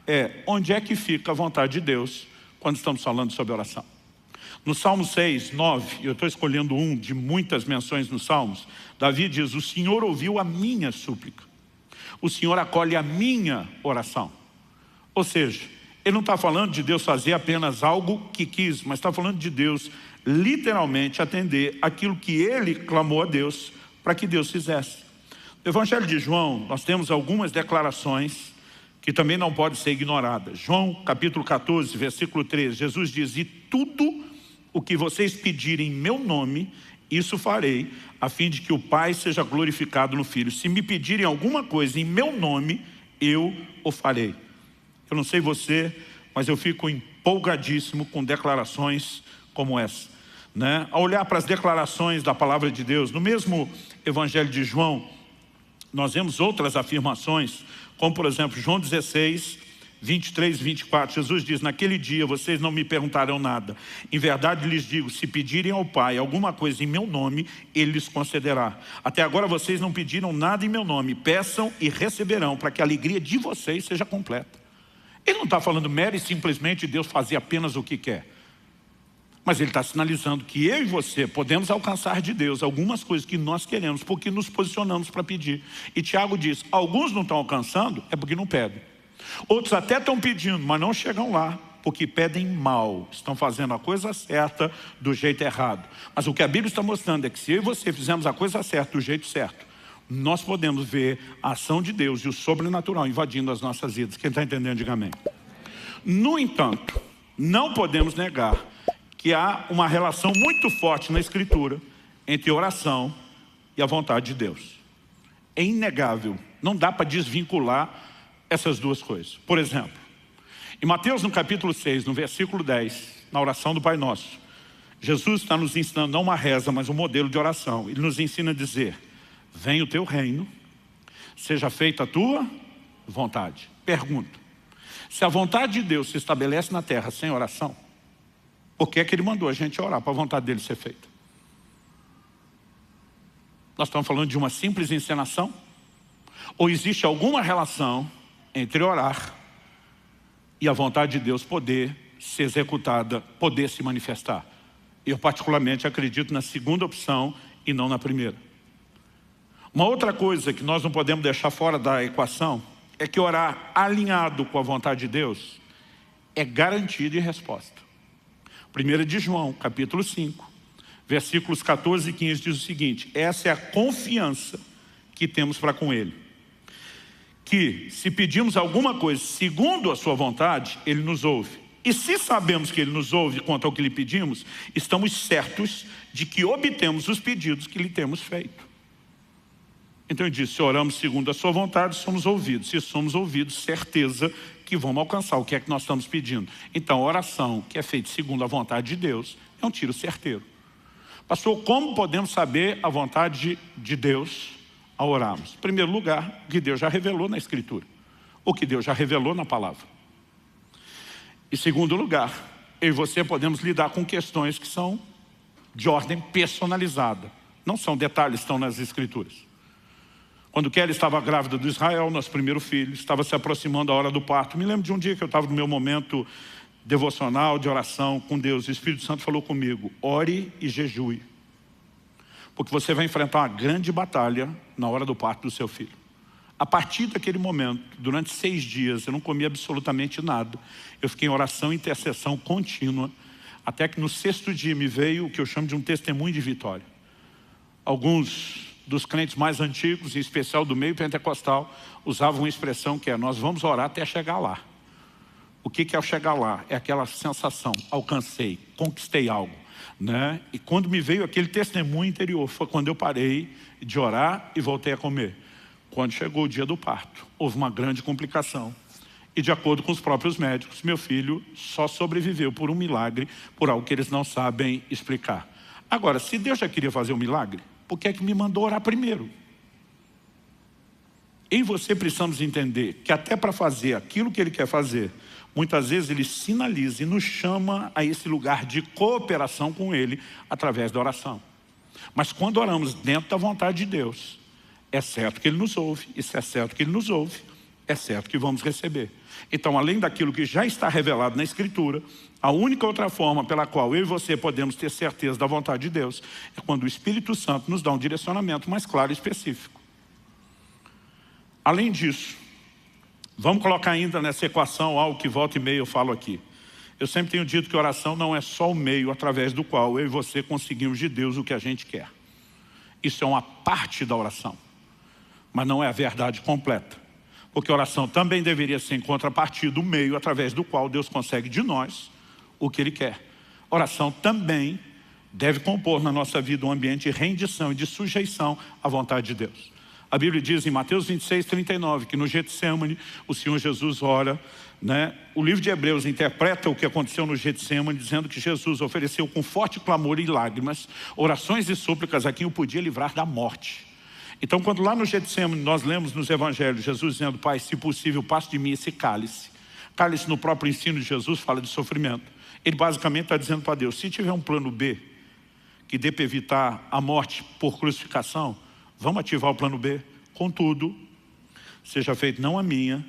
é onde é que fica a vontade de Deus quando estamos falando sobre oração. No Salmo 6, 9, eu estou escolhendo um de muitas menções nos Salmos, Davi diz: o Senhor ouviu a minha súplica, o Senhor acolhe a minha oração. Ou seja, ele não está falando de Deus fazer apenas algo que quis, mas está falando de Deus literalmente atender aquilo que ele clamou a Deus para que Deus fizesse. No Evangelho de João, nós temos algumas declarações que também não podem ser ignoradas. João capítulo 14, versículo 13, Jesus diz: e tudo o que vocês pedirem em meu nome, isso farei, a fim de que o Pai seja glorificado no Filho. Se me pedirem alguma coisa em meu nome, eu o farei. Eu não sei você, mas eu fico empolgadíssimo com declarações como essa, né? Ao olhar para as declarações da palavra de Deus, no mesmo Evangelho de João, nós vemos outras afirmações, como por exemplo, João 16, 23 e 24, Jesus diz: naquele dia vocês não me perguntarão nada. Em verdade lhes digo, se pedirem ao Pai alguma coisa em meu nome, Ele lhes concederá. Até agora vocês não pediram nada em meu nome. Peçam e receberão, para que a alegria de vocês seja completa. Ele não está falando mero e simplesmente Deus fazer apenas o que quer. Mas ele está sinalizando que eu e você podemos alcançar de Deus algumas coisas que nós queremos, porque nos posicionamos para pedir. E Tiago diz: alguns não estão alcançando, é porque não pedem. Outros até estão pedindo, mas não chegam lá, porque pedem mal. Estão fazendo a coisa certa do jeito errado. Mas o que a Bíblia está mostrando é que se eu e você fizermos a coisa certa do jeito certo, nós podemos ver a ação de Deus e o sobrenatural invadindo as nossas vidas. Quem está entendendo, diga amém. No entanto, não podemos negar que há uma relação muito forte na Escritura entre oração e a vontade de Deus. É inegável, não dá para desvincular essas duas coisas. Por exemplo, em Mateus no capítulo 6, no versículo 10, na oração do Pai Nosso, Jesus está nos ensinando não uma reza, mas um modelo de oração. Ele nos ensina a dizer: venha o teu reino, seja feita a tua vontade. Pergunta: se a vontade de Deus se estabelece na terra sem oração, por que é que Ele mandou a gente orar para a vontade dEle ser feita? Nós estamos falando de uma simples encenação? Ou existe alguma relação entre orar e a vontade de Deus poder ser executada, poder se manifestar? Eu particularmente acredito na segunda opção e não na primeira. Uma outra coisa que nós não podemos deixar fora da equação é que orar alinhado com a vontade de Deus é garantia de resposta. 1 de João, capítulo 5, versículos 14 e 15 diz o seguinte: essa é a confiança que temos para com Ele, que se pedimos alguma coisa segundo a sua vontade, Ele nos ouve. E se sabemos que Ele nos ouve quanto ao que lhe pedimos, estamos certos de que obtemos os pedidos que lhe temos feito. Então ele diz: se oramos segundo a sua vontade, somos ouvidos. Se somos ouvidos, certeza que vamos alcançar o que é que nós estamos pedindo. Então a oração que é feita segundo a vontade de Deus é um tiro certeiro. Pastor, como podemos saber a vontade de Deus ao orarmos? Em primeiro lugar, o que Deus já revelou na Escritura, o que Deus já revelou na palavra. Em segundo lugar, eu e você podemos lidar com questões que são de ordem personalizada. Não são detalhes que estão nas Escrituras. Quando Kelly estava grávida do Israel, nosso primeiro filho, estava se aproximando a hora do parto. Me lembro de um dia que eu estava no meu momento devocional, de oração com Deus. O Espírito Santo falou comigo: ore e jejue, porque você vai enfrentar uma grande batalha na hora do parto do seu filho. A partir daquele momento, durante 6 dias, eu não comi absolutamente nada. Eu fiquei em oração e intercessão contínua, até que no 6º dia me veio o que eu chamo de um testemunho de vitória. Alguns dos crentes mais antigos, em especial do meio pentecostal, usavam uma expressão que é: nós vamos orar até chegar lá. O que é o chegar lá? É aquela sensação: alcancei, conquistei algo, né? E quando me veio aquele testemunho interior, foi quando eu parei de orar e voltei a comer. Quando chegou o dia do parto, houve uma grande complicação. E de acordo com os próprios médicos, meu filho só sobreviveu por um milagre, por algo que eles não sabem explicar. Agora, se Deus já queria fazer um milagre, por que é que me mandou orar primeiro? Eu e você precisamos entender que até para fazer aquilo que Ele quer fazer, muitas vezes Ele sinaliza e nos chama a esse lugar de cooperação com Ele através da oração. Mas quando oramos dentro da vontade de Deus, é certo que Ele nos ouve. E se é certo que Ele nos ouve, é certo que vamos receber. Então, além daquilo que já está revelado na Escritura, a única outra forma pela qual eu e você podemos ter certeza da vontade de Deus é quando o Espírito Santo nos dá um direcionamento mais claro e específico. Além disso, vamos colocar ainda nessa equação algo que volta e meia eu falo aqui. Eu sempre tenho dito que oração não é só o meio através do qual eu e você conseguimos de Deus o que a gente quer. Isso é uma parte da oração, mas não é a verdade completa. Porque oração também deveria ser em contrapartida, o meio através do qual Deus consegue de nós o que Ele quer. Oração também deve compor na nossa vida um ambiente de rendição e de sujeição à vontade de Deus. A Bíblia diz em Mateus 26:39 que no Getsêmani o Senhor Jesus ora, O livro de Hebreus interpreta o que aconteceu no Getsêmani, dizendo que Jesus ofereceu com forte clamor e lágrimas, orações e súplicas a quem o podia livrar da morte. Então, quando lá no Getsêmani nós lemos nos evangelhos Jesus dizendo: Pai, se possível, passe de mim esse cálice. Cálice, no próprio ensino de Jesus, fala de sofrimento. Ele basicamente está dizendo para Deus: se tiver um plano B que dê para evitar a morte por crucificação, vamos ativar o plano B. Contudo, seja feito não a minha,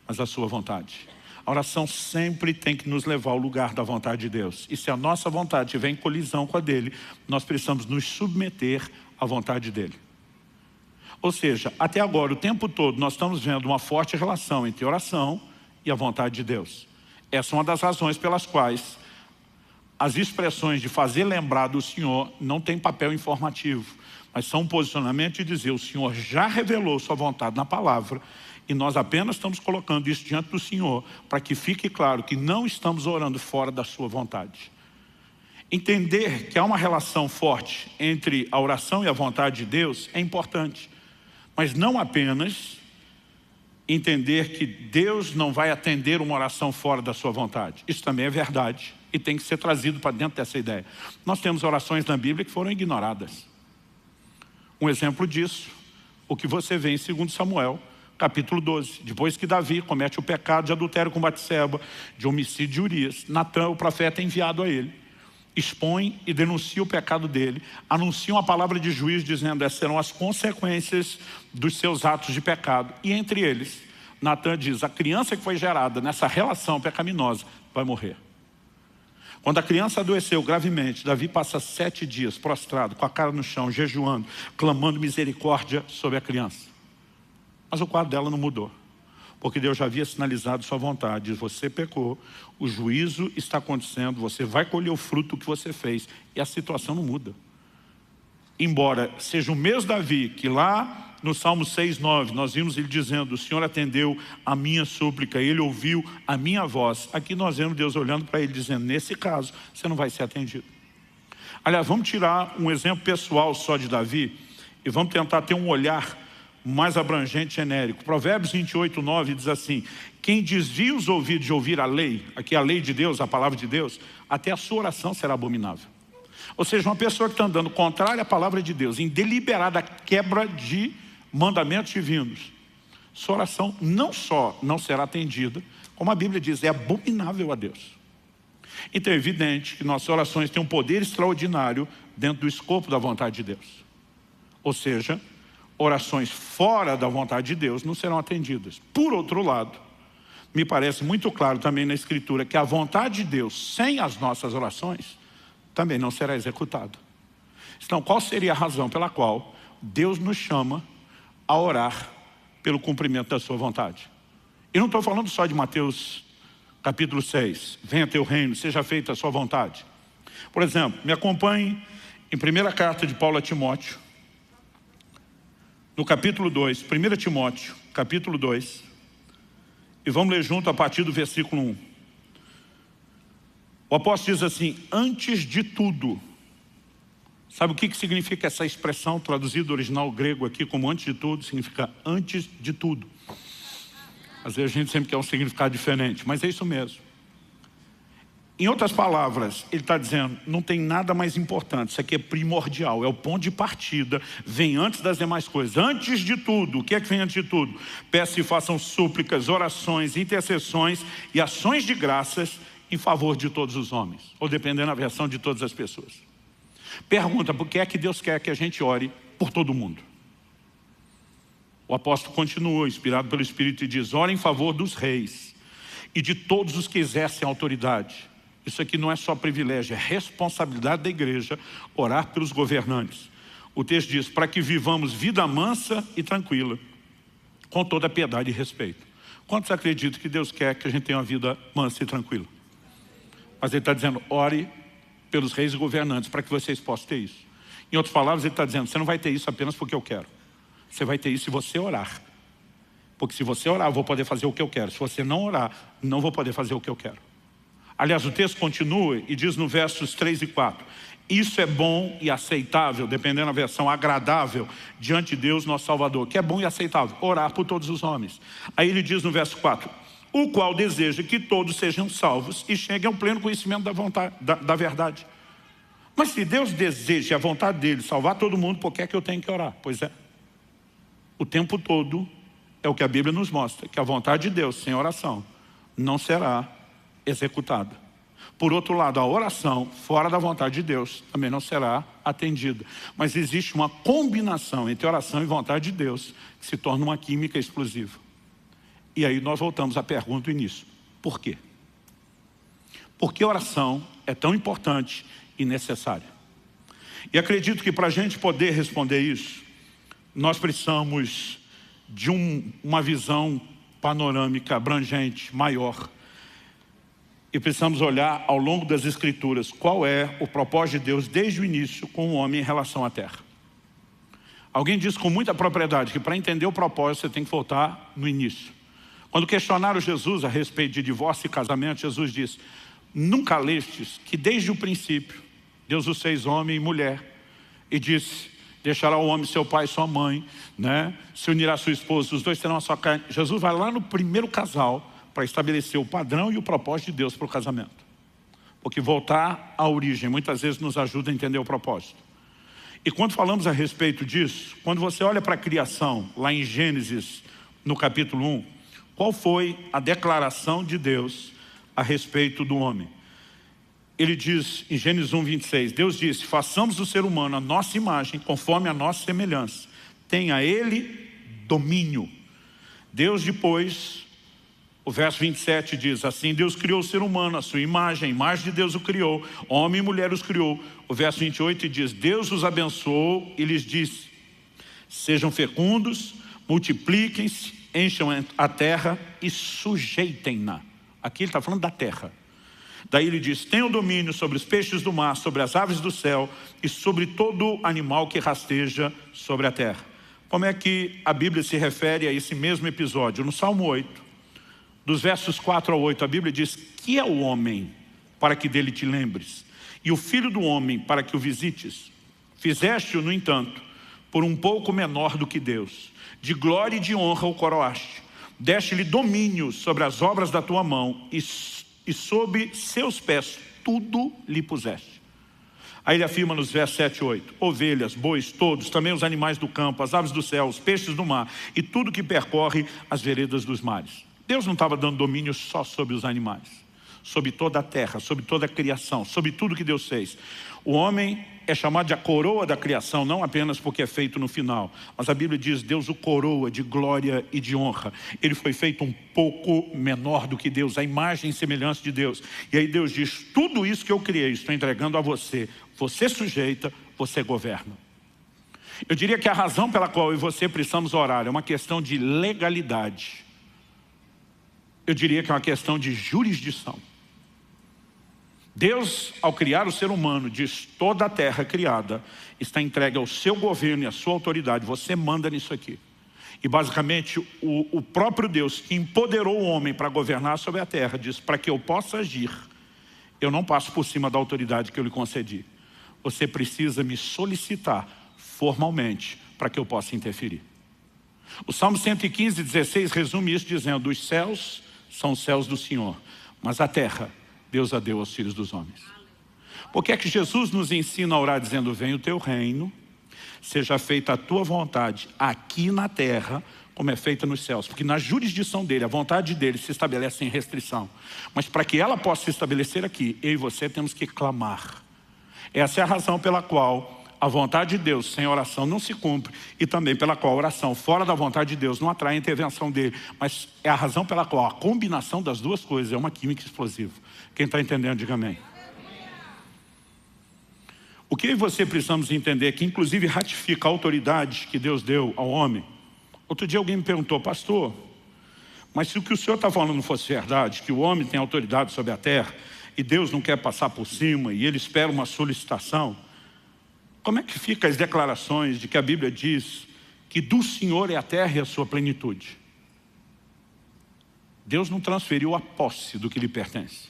mas a sua vontade. A oração sempre tem que nos levar ao lugar da vontade de Deus. E se a nossa vontade estiver em colisão com a dele, nós precisamos nos submeter à vontade dele. Ou seja, até agora, o tempo todo, nós estamos vendo uma forte relação entre oração e a vontade de Deus. Essa é uma das razões pelas quais as expressões de fazer lembrar do Senhor não tem papel informativo, mas são um posicionamento de dizer: o Senhor já revelou sua vontade na palavra, e nós apenas estamos colocando isso diante do Senhor, para que fique claro que não estamos orando fora da sua vontade. Entender que há uma relação forte entre a oração e a vontade de Deus é importante, mas não apenas entender que Deus não vai atender uma oração fora da sua vontade. Isso também é verdade e tem que ser trazido para dentro dessa ideia. Nós temos orações na Bíblia que foram ignoradas. Um exemplo disso, o que você vê em 2 Samuel, capítulo 12. Depois que Davi comete o pecado de adultério com Batseba, de homicídio de Urias, Natã, o profeta, é enviado a ele. Expõe e denuncia o pecado dele, anuncia uma palavra de juízo dizendo: essas serão as consequências dos seus atos de pecado. E entre eles, Natã diz: a criança que foi gerada nessa relação pecaminosa vai morrer. Quando a criança adoeceu gravemente, Davi passa 7 dias prostrado, com a cara no chão, jejuando, clamando misericórdia sobre a criança. Mas o quadro dela não mudou, porque Deus já havia sinalizado sua vontade. Você pecou, o juízo está acontecendo, você vai colher o fruto que você fez, e a situação não muda. Embora seja o mesmo Davi que lá no Salmo 6:9 nós vimos ele dizendo: o Senhor atendeu a minha súplica, ele ouviu a minha voz. Aqui nós vemos Deus olhando para ele dizendo: nesse caso você não vai ser atendido. Aliás, vamos tirar um exemplo pessoal só de Davi e vamos tentar ter um olhar mais abrangente, genérico. Provérbios 28:9 diz assim: quem desvia os ouvidos de ouvir a lei, aqui a lei de Deus, a palavra de Deus, até a sua oração será abominável. Ou seja, uma pessoa que está andando contrária à palavra de Deus, em deliberada quebra de mandamentos divinos, sua oração não só não será atendida, como a Bíblia diz, é abominável a Deus. Então é evidente que nossas orações têm um poder extraordinário dentro do escopo da vontade de Deus. Ou seja, orações fora da vontade de Deus não serão atendidas. Por outro lado, me parece muito claro também na Escritura que a vontade de Deus, sem as nossas orações, também não será executada. Então, qual seria a razão pela qual Deus nos chama a orar pelo cumprimento da sua vontade? E não estou falando só de Mateus capítulo 6, venha teu reino, seja feita a sua vontade. Por exemplo, me acompanhe em primeira carta de Paulo a Timóteo, no capítulo 2, 1 Timóteo, capítulo 2, e vamos ler junto a partir do versículo 1. O apóstolo diz assim: antes de tudo. Sabe o que significa essa expressão traduzida do original grego aqui como antes de tudo? Significa antes de tudo. Às vezes a gente sempre quer um significado diferente, mas é isso mesmo. Em outras palavras, ele está dizendo, não tem nada mais importante, isso aqui é primordial, é o ponto de partida, vem antes das demais coisas. Antes de tudo, o que é que vem antes de tudo? Peça e façam súplicas, orações, intercessões e ações de graças em favor de todos os homens, ou dependendo da versão, de todas as pessoas. Pergunta: por que é que Deus quer que a gente ore por todo mundo? O apóstolo continua, inspirado pelo Espírito, e diz: ora em favor dos reis e de todos os que exercem autoridade. Isso aqui não é só privilégio, é responsabilidade da igreja orar pelos governantes. O texto diz: para que vivamos vida mansa e tranquila, com toda piedade e respeito. Quantos acreditam que Deus quer que a gente tenha uma vida mansa e tranquila? Mas ele está dizendo: ore pelos reis e governantes para que vocês possam ter isso. Em outras palavras, ele está dizendo: você não vai ter isso apenas porque eu quero. Você vai ter isso se você orar. Porque se você orar, eu vou poder fazer o que eu quero. Se você não orar, não vou poder fazer o que eu quero. Aliás, o texto continua e diz no versos 3 e 4: isso é bom e aceitável, dependendo da versão, agradável, diante de Deus, nosso Salvador. Que é bom e aceitável, orar por todos os homens. Aí ele diz no verso 4: o qual deseja que todos sejam salvos e cheguem ao pleno conhecimento da vontade, da verdade. Mas se Deus deseja a vontade dele salvar todo mundo, por que é que eu tenho que orar? Pois é, o tempo todo é o que a Bíblia nos mostra, que a vontade de Deus sem oração não será executada. Por outro lado, a oração fora da vontade de Deus também não será atendida. Mas existe uma combinação entre oração e vontade de Deus que se torna uma química explosiva. E aí nós voltamos à pergunta do início: por quê? Por que a oração é tão importante e necessária? E acredito que para a gente poder responder isso, nós precisamos de uma visão panorâmica, abrangente, maior. E precisamos olhar ao longo das Escrituras qual é o propósito de Deus desde o início com o homem em relação à terra. Alguém diz com muita propriedade que para entender o propósito você tem que voltar no início. Quando questionaram Jesus a respeito de divórcio e casamento, Jesus disse: nunca lestes que desde o princípio Deus os fez homem e mulher, e disse: deixará o homem seu pai e sua mãe, né? Se unirá a sua esposa, os dois serão a sua carne. Jesus vai lá no primeiro casal para estabelecer o padrão e o propósito de Deus para o casamento. Porque voltar à origem muitas vezes nos ajuda a entender o propósito. E quando falamos a respeito disso, quando você olha para a criação, lá em Gênesis, no capítulo 1, qual foi a declaração de Deus a respeito do homem? Ele diz em Gênesis 1, 26, Deus disse: façamos o ser humano a nossa imagem, conforme a nossa semelhança. Tenha ele domínio. Deus depois, o verso 27 diz assim: Deus criou o ser humano, a sua imagem, a imagem de Deus o criou, homem e mulher os criou. O verso 28 diz: Deus os abençoou e lhes disse: sejam fecundos, multipliquem-se, encham a terra e sujeitem-na. Aqui ele está falando da terra. Daí ele diz: tenham domínio sobre os peixes do mar, sobre as aves do céu e sobre todo animal que rasteja sobre a terra. Como é que a Bíblia se refere a esse mesmo episódio? No Salmo 8, dos versos 4 ao 8, a Bíblia diz: que é o homem para que dele te lembres, e o filho do homem para que o visites? Fizeste-o, no entanto, por um pouco menor do que Deus. De glória e de honra o coroaste. Deste-lhe domínio sobre as obras da tua mão, e sob seus pés tudo lhe puseste. Aí ele afirma nos versos 7 e 8: ovelhas, bois, todos, também os animais do campo, as aves do céu, os peixes do mar, e tudo que percorre as veredas dos mares. Deus não estava dando domínio só sobre os animais, sobre toda a terra, sobre toda a criação, sobre tudo que Deus fez. O homem é chamado de a coroa da criação, não apenas porque é feito no final, mas a Bíblia diz: Deus o coroa de glória e de honra. Ele foi feito um pouco menor do que Deus, a imagem e semelhança de Deus. E aí Deus diz: tudo isso que eu criei, estou entregando a você. Você sujeita, você governa. Eu diria que a razão pela qual eu e você precisamos orar é uma questão de legalidade. Eu diria que é uma questão de jurisdição. Deus, ao criar o ser humano, diz: toda a terra criada está entregue ao seu governo e à sua autoridade. Você manda nisso aqui. E basicamente o próprio Deus que empoderou o homem para governar sobre a terra diz: para que eu possa agir, eu não passo por cima da autoridade que eu lhe concedi. Você precisa me solicitar formalmente para que eu possa interferir. O Salmo 115, 16 resume isso dizendo: os céus são os céus do Senhor, mas a terra Deus a deu aos filhos dos homens. Por que é que Jesus nos ensina a orar dizendo: venha o teu reino, seja feita a tua vontade aqui na terra como é feita nos céus? Porque na jurisdição dele, a vontade dele se estabelece sem restrição. Mas para que ela possa se estabelecer aqui, eu e você temos que clamar. Essa é a razão pela qual a vontade de Deus sem oração não se cumpre, e também pela qual a oração fora da vontade de Deus não atrai a intervenção dele, mas é a razão pela qual a combinação das duas coisas é uma química explosiva. Quem está entendendo, diga amém. O que eu e você precisamos entender é que inclusive ratifica a autoridade que Deus deu ao homem. Outro dia alguém me perguntou: pastor, mas se o que o senhor está falando fosse verdade, que o homem tem autoridade sobre a terra e Deus não quer passar por cima e ele espera uma solicitação, como é que ficam as declarações de que a Bíblia diz que do Senhor é a terra e a sua plenitude? Deus não transferiu a posse do que lhe pertence.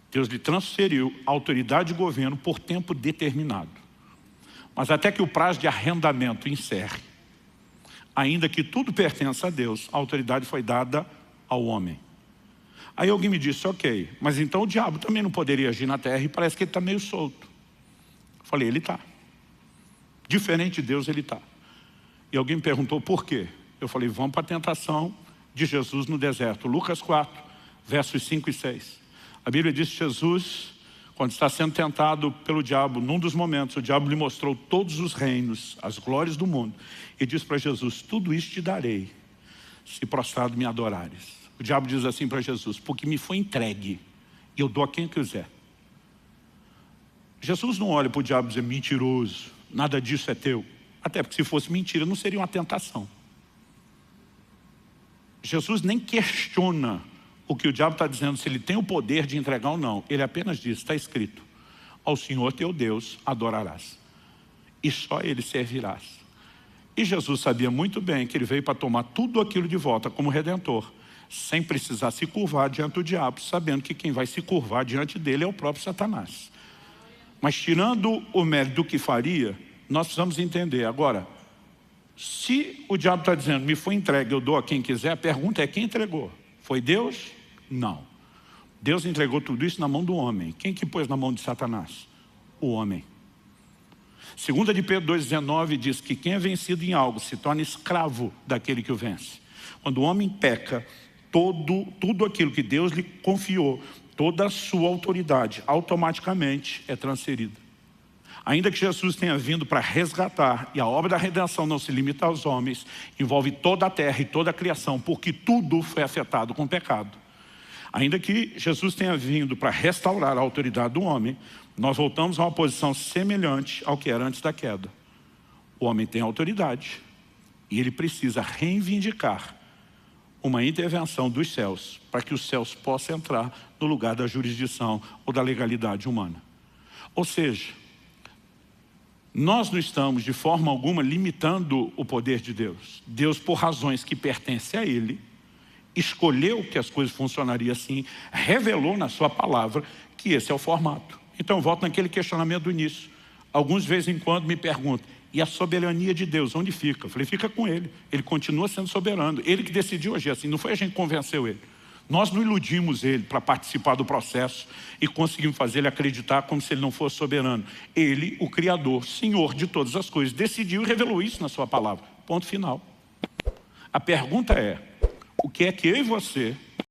Deus lhe transferiu a autoridade de governo por tempo determinado. Mas até que o prazo de arrendamento encerre, ainda que tudo pertença a Deus, a autoridade foi dada ao homem. Aí alguém me disse: ok, mas então o diabo também não poderia agir na terra e parece que ele está meio solto. Eu falei: ele está. Diferente de Deus, ele está. E alguém me perguntou por quê? Eu falei: vamos para a tentação de Jesus no deserto. Lucas 4, versos 5 e 6. A Bíblia diz que Jesus, quando está sendo tentado pelo diabo, num dos momentos, o diabo lhe mostrou todos os reinos, as glórias do mundo, e diz para Jesus: tudo isso te darei, se prostrado me adorares. O diabo diz assim para Jesus: porque me foi entregue, e eu dou a quem quiser. Jesus não olha para o diabo e diz: mentiroso, nada disso é teu. Até porque se fosse mentira, não seria uma tentação. Jesus nem questiona o que o diabo está dizendo, se ele tem o poder de entregar ou não. Ele apenas diz: está escrito, ao Senhor teu Deus adorarás, e só Ele servirás. E Jesus sabia muito bem que ele veio para tomar tudo aquilo de volta como Redentor, sem precisar se curvar diante do diabo, sabendo que quem vai se curvar diante dele é o próprio Satanás. Mas tirando o mérito do que faria, nós precisamos entender. Agora, se o diabo está dizendo: me foi entregue, eu dou a quem quiser, a pergunta é: quem entregou? Foi Deus? Não. Deus entregou tudo isso na mão do homem. Quem que pôs na mão de Satanás? O homem. 2 de Pedro 2,19 diz que quem é vencido em algo se torna escravo daquele que o vence. Quando o homem peca, tudo aquilo que Deus lhe confiou, toda a sua autoridade, automaticamente é transferida. Ainda que Jesus tenha vindo para resgatar, e a obra da redenção não se limita aos homens, envolve toda a terra e toda a criação, porque tudo foi afetado com o pecado. Ainda que Jesus tenha vindo para restaurar a autoridade do homem, nós voltamos a uma posição semelhante ao que era antes da queda. O homem tem autoridade e ele precisa reivindicar uma intervenção dos céus para que os céus possam entrar no lugar da jurisdição ou da legalidade humana. Ou seja, nós não estamos de forma alguma limitando o poder de Deus. Deus, por razões que pertencem a Ele, escolheu que as coisas funcionariam assim, revelou na sua palavra que esse é o formato. Então, volto naquele questionamento do início. Alguns de vez em quando me perguntam: e a soberania de Deus, onde fica? Eu falei: fica com Ele. Ele continua sendo soberano. Ele que decidiu agir assim, não foi a gente que convenceu Ele. Nós não iludimos Ele para participar do processo e conseguimos fazer Ele acreditar como se Ele não fosse soberano. Ele, o Criador, Senhor de todas as coisas, decidiu e revelou isso na sua palavra. Ponto final. A pergunta é: o que é que eu e você